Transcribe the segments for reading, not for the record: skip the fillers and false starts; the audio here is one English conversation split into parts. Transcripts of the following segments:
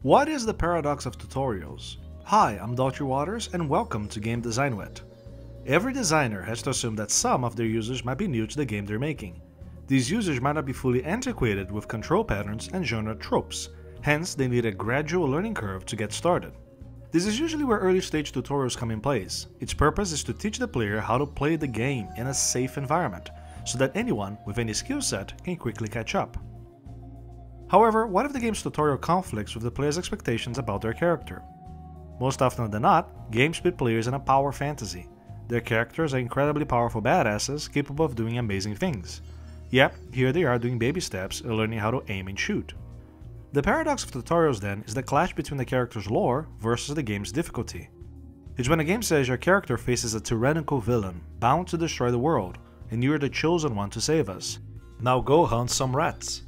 What is the paradox of tutorials? Hi, I'm Dr. Waters and welcome to Game Design Wit. Every designer has to assume that some of their users might be new to the game they're making. These users might not be fully antiquated with control patterns and genre tropes, hence they need a gradual learning curve to get started. This is usually where early stage tutorials come in place. Its purpose is to teach the player how to play the game in a safe environment, so that anyone with any skill set can quickly catch up. However, what if the game's tutorial conflicts with the player's expectations about their character? Most often than not, games put players in a power fantasy. Their characters are incredibly powerful badasses capable of doing amazing things. Yep, here they are doing baby steps and learning how to aim and shoot. The paradox of tutorials then is the clash between the character's lore versus the game's difficulty. It's when a game says your character faces a tyrannical villain bound to destroy the world, and you are the chosen one to save us. Now go hunt some rats.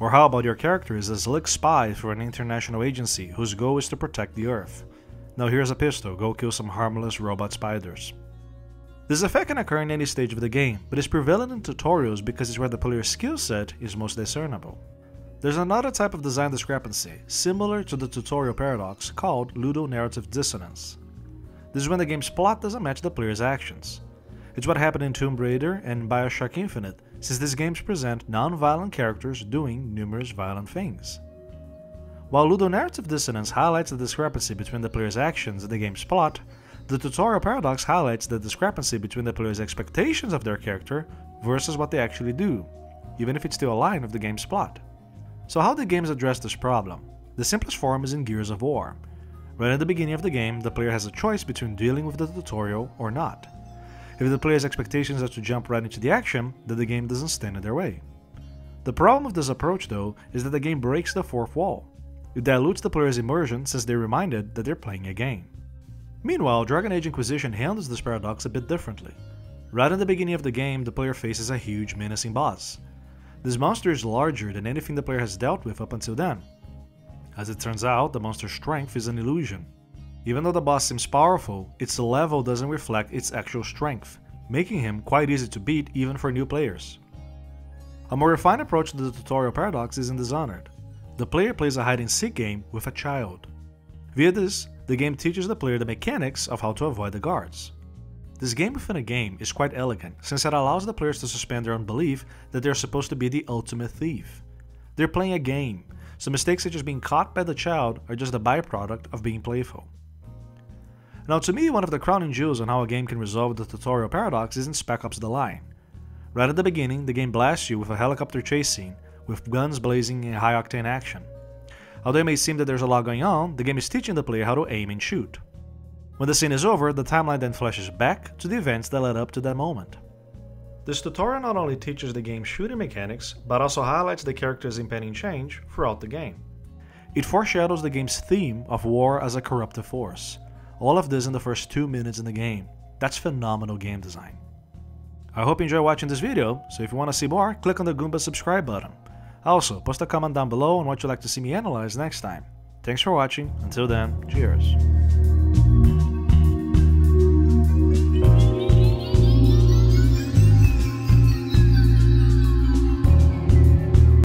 Or how about your character is a slick spy for an international agency whose goal is to protect the Earth. Now here's a pistol, go kill some harmless robot spiders. This effect can occur in any stage of the game, but is prevalent in tutorials because it's where the player's skill set is most discernible. There's another type of design discrepancy, similar to the tutorial paradox, called Ludo narrative dissonance. This is when the game's plot doesn't match the player's actions. It's what happened in Tomb Raider and BioShock Infinite, since these games present non-violent characters doing numerous violent things. While Ludo narrative dissonance highlights the discrepancy between the player's actions and the game's plot, the tutorial paradox highlights the discrepancy between the player's expectations of their character versus what they actually do, even if it's still aligned with the game's plot. So how do games address this problem? The simplest form is in Gears of War. Right at the beginning of the game, the player has a choice between dealing with the tutorial or not. If the player's expectations are to jump right into the action, then the game doesn't stand in their way. The problem with this approach, though, is that the game breaks the fourth wall. It dilutes the player's immersion since they're reminded that they're playing a game. Meanwhile, Dragon Age Inquisition handles this paradox a bit differently. Right in the beginning of the game, the player faces a huge menacing boss. This monster is larger than anything the player has dealt with up until then. As it turns out, the monster's strength is an illusion. Even though the boss seems powerful, its level doesn't reflect its actual strength, making him quite easy to beat even for new players. A more refined approach to the tutorial paradox is in Dishonored. The player plays a hide-and-seek game with a child. Via this, the game teaches the player the mechanics of how to avoid the guards. This game within a game is quite elegant, since it allows the players to suspend their own belief that they are supposed to be the ultimate thief. They're playing a game, so mistakes such as being caught by the child are just a byproduct of being playful. Now to me, one of the crowning jewels on how a game can resolve the tutorial paradox is in Spec Ops: The Line. Right at the beginning, the game blasts you with a helicopter chase scene, with guns blazing and high-octane action. Although it may seem that there's a lot going on, the game is teaching the player how to aim and shoot. When the scene is over, the timeline then flashes back to the events that led up to that moment. This tutorial not only teaches the game's shooting mechanics, but also highlights the character's impending change throughout the game. It foreshadows the game's theme of war as a corruptive force. All of this in the first 2 minutes in the game. That's phenomenal game design. I hope you enjoy watching this video, so if you want to see more, click on the Goomba subscribe button. Also, post a comment down below on what you'd like to see me analyze next time. Thanks for watching, until then, cheers.